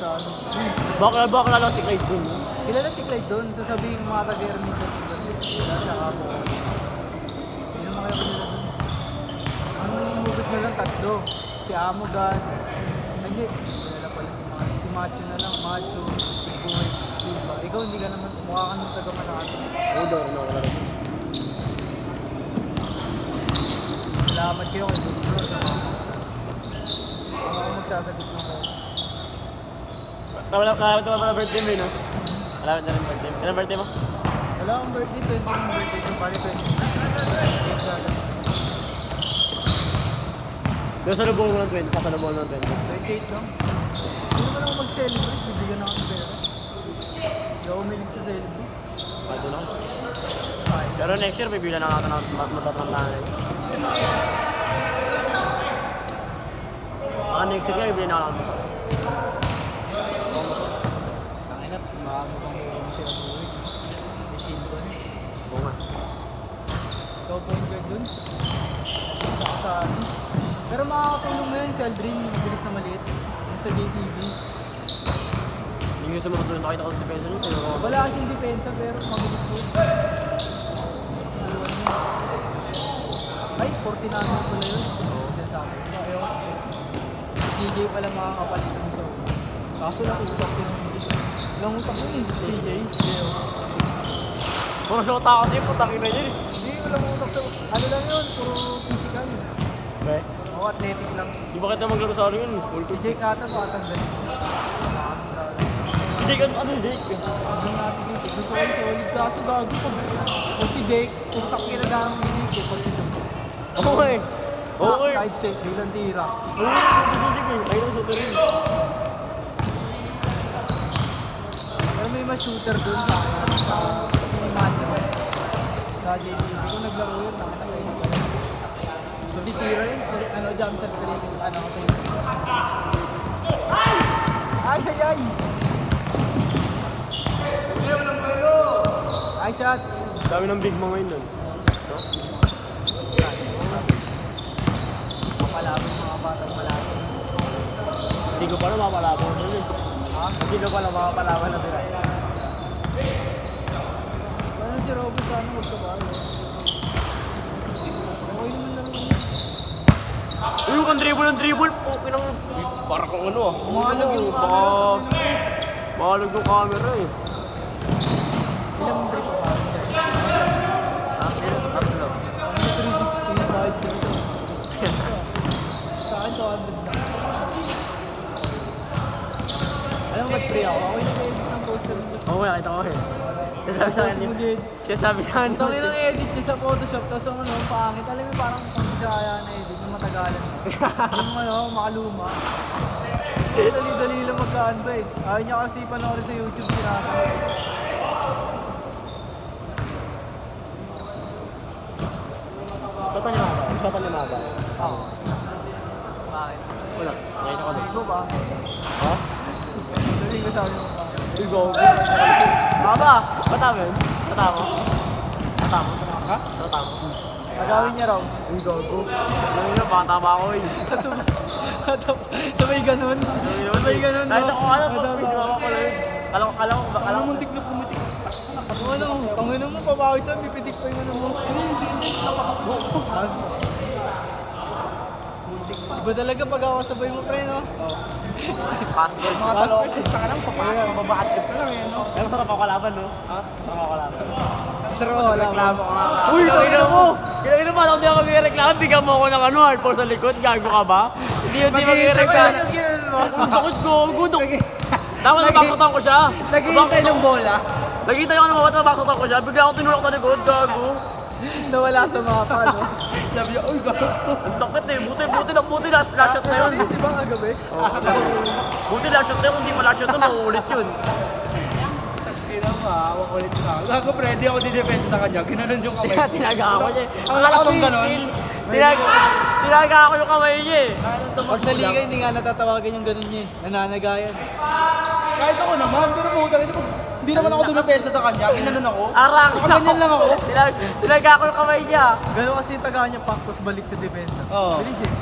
Bakla lang si Clyde dun. Kilala si Clyde doon, sasabihin mga taga-Ermita sila. Sila siya kamo. Yun ang mga nila doon. Ang mubit na lang tatlo. Si Amogan. Hindi. Kilala pala si Macho na lang. Macho, si Boy, Silva. Ikaw hindi ka naman mukha ka nung taga Manalo. Oo daw, ano ka lang. Salamat kayo kay Dr. Ako magsasagot ng kayo. Wala pala birthday mo yun, no? Wala na rin birthday. Kailan birthday mo? Wala akong birthday, 20 yung birthday ko. Pari 20. Doon sa lubong mo ng 20, sa lubong mo ng 20. 28 lang. Hindi naman ako mag-celebrate, bibigyan ako ng pera. Hindi ako umilig sa celebrate. Pwede lang. Pero next year, bibila na natin ang matatantahan eh. Next year, bibili na natin. Tanginap, makamukhang hindi siya umuwi. Machine ko na. Oo nga. Ikaw point guard dun. Sa ano. Pero makakatulong mo yun si Aldrin, mabilis na maliit. Sa JTV. Yung yung sumunod doon, nakita ko sa peso nito. Wala kasing depensa pero mabilis po. Ay, 40 namin pala yun. Sinasabi ko. Ayaw. CJ pala makakapalit mo sa ulo. Kaso lang utak yun. Walang utak yun eh. CJ. Puro shota kasi, putang ina yun. Hindi, walang utak sa ano lang yun, puro physical. Okay. Oo, athletic lang. Di ba kita maglaro sa ano yun? CJ Kata, patanggal. Jake, ano Jake? Ang natin dito, gusto ko yung solid. Kaso gago ko. O si Jake, utak kinagamit ni Jake eh. Pag ito. Okay. Okay. Side step, bilang tira. Oo, Jake eh. Ayun, shooter rin. Pero may mas shooter dun sa Mano. Sa JTV ko naglaro yun, nakita ko yun. Sabi tira yun, ano, jump shot ko rin, ano ko sa'yo. Ay, ay, ay! Ay, shot! Dami ng big mga ngayon nun. Mapalabong mga batang malabong. Sigo pa na mapalaban ko yun. Ha? Sigo pa na mapalaban na tira. Ano si Robert sa ano magkabayo? Okay naman lang yun. Yung kang dribble. Okay lang. Para kang ano ah. Mahalag yung camera. Mahalag yung camera eh. Ilang break pa ba? Tatlo. 360 kahit sa ito. Sa akin 200 lang. Alam mo mag-pre ako? Ako yung nag-edit ng poster nito. Oo, nakita ko eh. Siya sabi sa akin. Tangin ang edit niya sa Photoshop tapos ang ano, pangit. Alam mo parang pang-jaya na edit yung matagalan. Yung ano, makaluma. Dali-dali lang magkaan ba eh. Ayaw niya kasi panoorin sa YouTube sinasama. Shota niya na ba? Shota niya na ba? Oo. Bakit? Wala. Nakita ko din. Ikaw ba? Ha? Dali ko sabi mo ba? Igo. Tama! Bata mo yun? Bata mo? Bata mo? Ha? Bata mo? Agawin niya raw. Ang gago. Ano yun? Bata ba ako eh? Sabay ganun. Sabay ganun. Kahit ako alam mo, Madama. please, mama ko lang. Kala ko ba? Alam mo, muntik na pumitik. Ano, tangin mo, pabawis lang, pipitik pa yung ano mo. Hindi. Iba talaga pag ako sabay mo, pre, no? Passport. Mga talong. Ka lang, pababaat ka lang eh, no? Pero sarap ako kalaban, no? Ha? Sarap ako kalaban. Sarap ako, wala Reklamo ko nga. Uy, tangina mo! Kailangan mo, hindi ako magreklamo. Bigyan mo ako ng ano, hardcore sa likod. Gago ka ba? Hindi magreklamo. Ang sakit ko, gudok. Tama na baksotan ko siya. Nag-iintay ng bola. Nakita yung ano mga bata, baksotan ko siya. Bigla akong tinulok sa likod, gago. Nawala sa mapa, no? Sabi niya, uy, gago. Ang sakit eh. Buti na, last shot na yun. Di ba kagabi? Buti last shot na yun, kung di pa last shot na, mauulit yun. Ina mo, makulit na. Gago, pre, di ako di-defend sa kanya. Ginanon yung kamay. Tinaga ako niya. Ang lakas ng ganon. Tinaga ako yung kamay niya eh. Pag sa liga, hindi nga natatawagan yung ganon niya. Nananagayan. Kahit ako naman, pero mo talaga. Hindi naman ako dumipensa sa kanya. Ginanon ako. Arang Ganyan lang ako. Tinaga ako yung kamay niya. Gano'n kasi yung taga niya, paktos balik sa depensa. Oo. Bilis eh.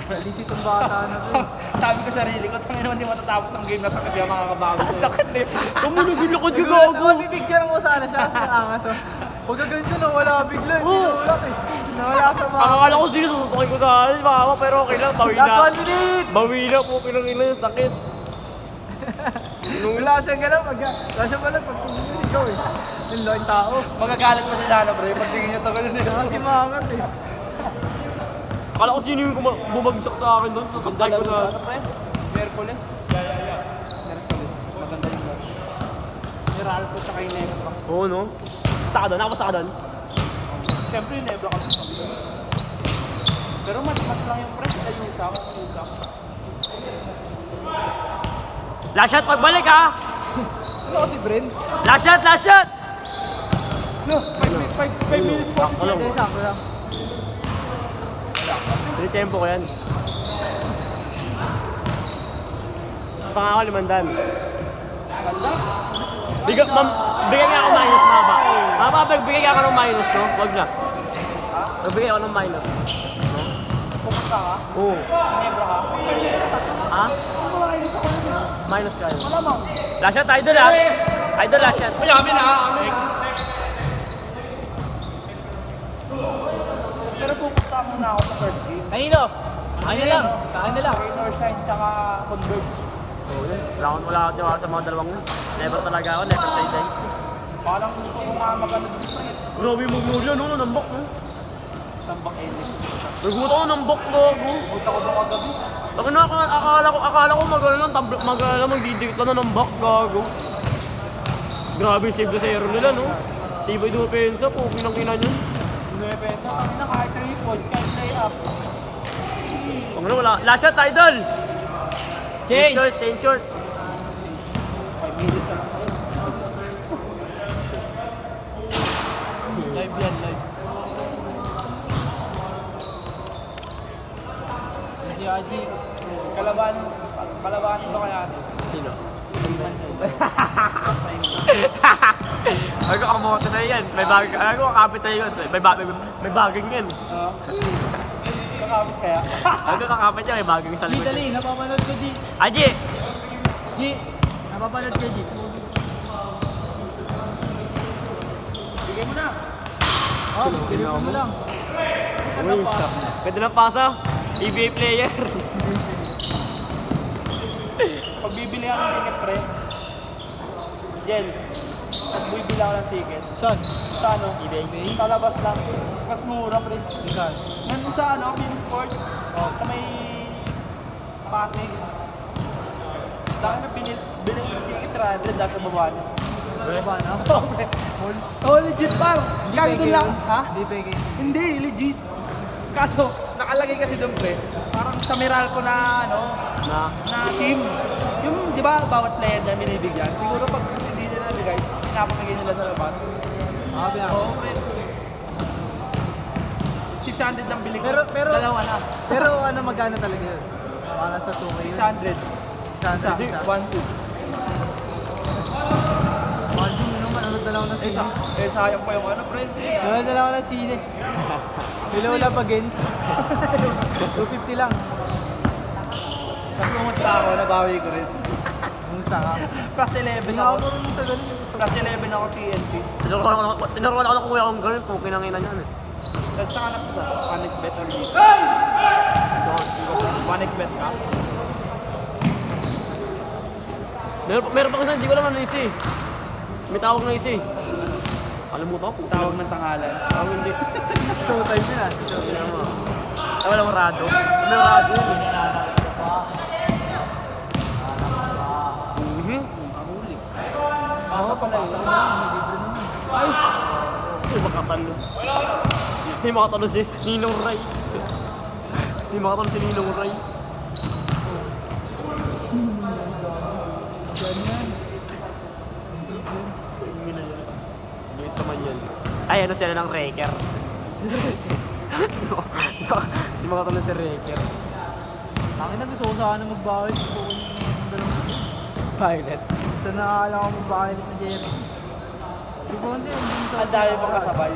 Malis itong bata na to. Sabi ko sarili ko, tangin naman di matatapos ang game na takip yung mga kabago ko. Sakit eh. Tumulog yung likod ko gago. Mapipicture mo sana siya sa angas. Huwag ka ganito, nawala bigla. Oo. Tinulak eh. Nawala sa mga... Akala ko sige, susutukin ko sa akin, mama, pero okay lang, bawi Last na. 1 minute! Bawi na po, pinangin yung sakit. Wala siyang gano'n. Wala siyang gano'n. Pag tumingin ikaw eh. Yung loing tao. Magagalit pa sila na bro, pag tingin niya to ganun eh. Kasi maangat eh. Akala ko sino yung bumagsak sa akin doon, sasakay ko na. Ano pre? Merkules? Merkules. Maganda yung laro. Ni Ralph tsaka yung Nebra. Oo, no? Basta ka doon, ako basta ka doon. Siyempre yung Nebra kasi sabi ko. Pero mas lang yung pre, sa yung isa. Last shot, pagbalik ha! Ano kasi Bren? Last shot, last shot! No, 5 minutes po. Alam mo, Hindi, sakto lang. hindi tempo ko yan. Pangako, 500. Bigyan nga ako minus, mama. Mama, bigyan nga ako ng minus, no? Wag na. Bigyan ako ng minus. Pumunta ka? Oo. Nebra ka? Ha? Minus kayo. Malamang. Last shot, idol ha? Idol, last shot. Mayamin na. Pero pupunta muna ako sa first game. Kanino? Ano lang? Sa akin na lang. Raynor Shine tsaka Converge. Wala ako tiwala sa mga dalawang yun. Never talaga ako, never say die. Parang gusto ko nga magano dito eh. Grabe mo yun, no? Nambok, no? Tambak Ellis. Nagulat ako ng bok ko. Pupunta ko doon kagabi. Ako na, akala ko magdidikit lang na ng bak, gago. Grabe yung save the zero nila, no? Tibay dupensa po, pinang-ina nyo. Nuepensa kami na kahit 3 points, kahit lay up. Huwag na, wala. Last shot, idol! Change! Change short. 5 minutes na lang tayo. Live yan, live. Si Aji. Kalabanin ba kaya natin? Sino? Ay ko kamote na yan. May bagay. Ay ko kakapit sa iyo. May bagay yan. Oo. Kakapit kaya? Ay ko kakapit yan. May bagay sa Di, likod. dali. Napapanood ko, Di. Aji! Di. Napapanood ko, Di. Bigay mo na. Oh, bigyan mo lang. Uy, ganda ng pasa. EBA player. Pag bibili ako ng ticket, pre. Jen, pag bibili ako ng ticket, Saan? sa ano? eBay. Sa labas lang. Mas mura, pre. Ikaw. Nandun sa ano, mini sports. Sa may Pasig. Dahil na binili yung ticket, 300 nasa baba na. Ano ba, no? Oh, legit pa. Kaya doon lang. Ha? Di peke. Hindi, legit. Kaso, nakalagay kasi doon, pre. Parang sa Meralco na, ano, na team. Yung, di ba, bawat player na binibigyan. Siguro pag hindi nila nabigay, pinapamigay nila sa labas. Oo, pre. 600 lang bili ko. Pero- Dalawa na. Pero ano, magkano talaga yun? Para sa 2K yun? 600. Isa. 1, 2. Mandi, ano, manonood na lang ako ng sine. Sayang pa yung ano, pre. Manonood na lang ako ng sine. Hello, Labagin. 250 lang. Tapos kumusta ako, nabawi ko rin. Kumusta ka? Plus 11 Hindi ako. ako marunong sa ganun. Plus 11 ako TNT. Tinuruan ako ng kuya kong girl. Pukin ang ina niyan eh. At saka na po, 1xbet or dito. 1xbet ka? Meron pa kasi hindi ko alam ano isi. May tawag na isi. Kalimutan ko. Tawag ng tangalan. Tawag hindi. Showtime yun ah. Ay, walang rado. May rado yun eh. Mhm. Ako pala yun. Ay! Hindi makatalo. Hindi makatalo si Ninong Ray. Hindi makatalo si Ninong Ray. Ganyan. Liit naman yan. Ay, ano sila ng Wrecker? Hindi makatalo si Wrecker. Akin na gusto ko sana magbahay. Gusto ko yung dalawang Violet. Gusto na akala ko magbahay na Jerry. Di ba hindi? Ang dami pang kasabay.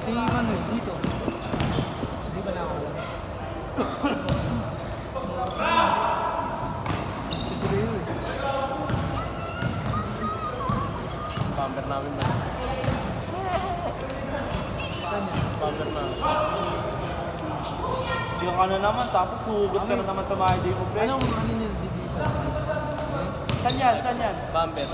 Si Manuel dito. Hindi ba nakakala? Si Rio eh. Bumper namin na. Saan yan? Bumper na. Hindi ka na naman, tapos sugot ka na naman sa mga hindi mo, pre. Anong ano niya division? Saan yan? Saan yan? Bumper.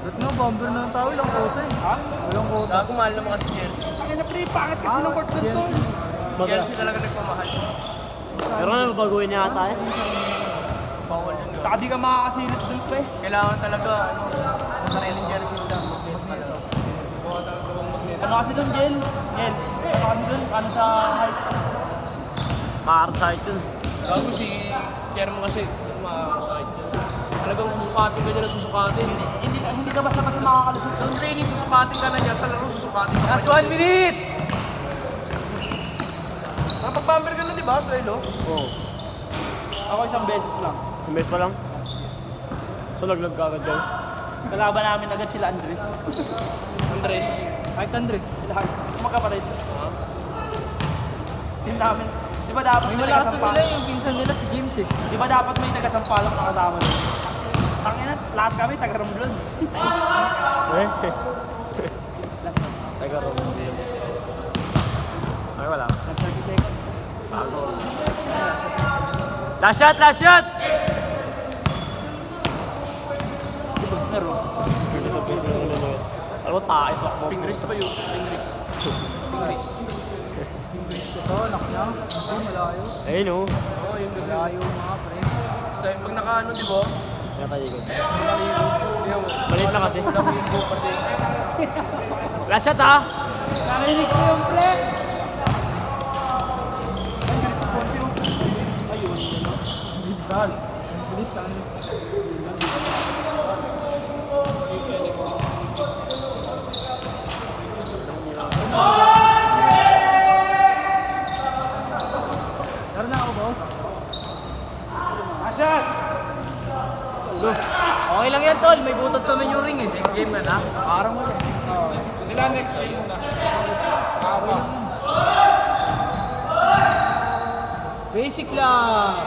Ba't nga bomber na ang tao? Ilang kota eh. Ha? Walang kota. Gago mahal naman kasi Chelsea. Ang na, pre, pangit kasi ng court control. Chelsea talaga nagpamahal. Pero na babaguhin niya ata eh. Bawal yun. Saka di ka makakasilip dun, pre. Kailangan talaga, ano, sariling jersey nila. Magnet talaga. Gawa talaga kung magnet. Ano kasi dun, Jen? Jen, ano kasi dun? Ano sa height? Makakasahit yun. Gago si Kiermo kasi makakasahit yun. Talagang susukatin ka niya na susukatin. Hindi ka basta-basta makakalusot Sa dun. training, susukatin ka na niya. Sa laro, susukatin ka na Last niya. 1 minute! Nakapag-bumper ka na, di ba, Suelo? Oo. Ako isang beses lang. Simes pa lang? So, laglag ka agad dyan. Kalaban namin agad sila Andres. Andres. Kahit Andres. Lahat. Magkapatid. Team namin. Di ba dapat May may malakas na nagasampal? sila yung pinsan nila si James eh. Di ba dapat may nagasampalak na kasama doon? Tangina, lahat kami taga-Romblon. Eh? Taga ro. Ay, wala. 30 seconds. Last shot! Last shot! Tapos na ro. Alam mo, tayo mo. Pingris pa yun. Pingris. Ito, anak niya. Ito, malayo. Ayun o. Oo, yung malayo mga pre. So, pag nakaano, di ba? Nakaligod. Malit na kasi. Last shot ha! Narinig ko yung pre! Sal. Bilis lang. Meron na ako, boss. Ashot! Okay lang yan, tol. May butas naman yung ring eh. Next game na na. Parang wala. Sila next game na. Basic lang.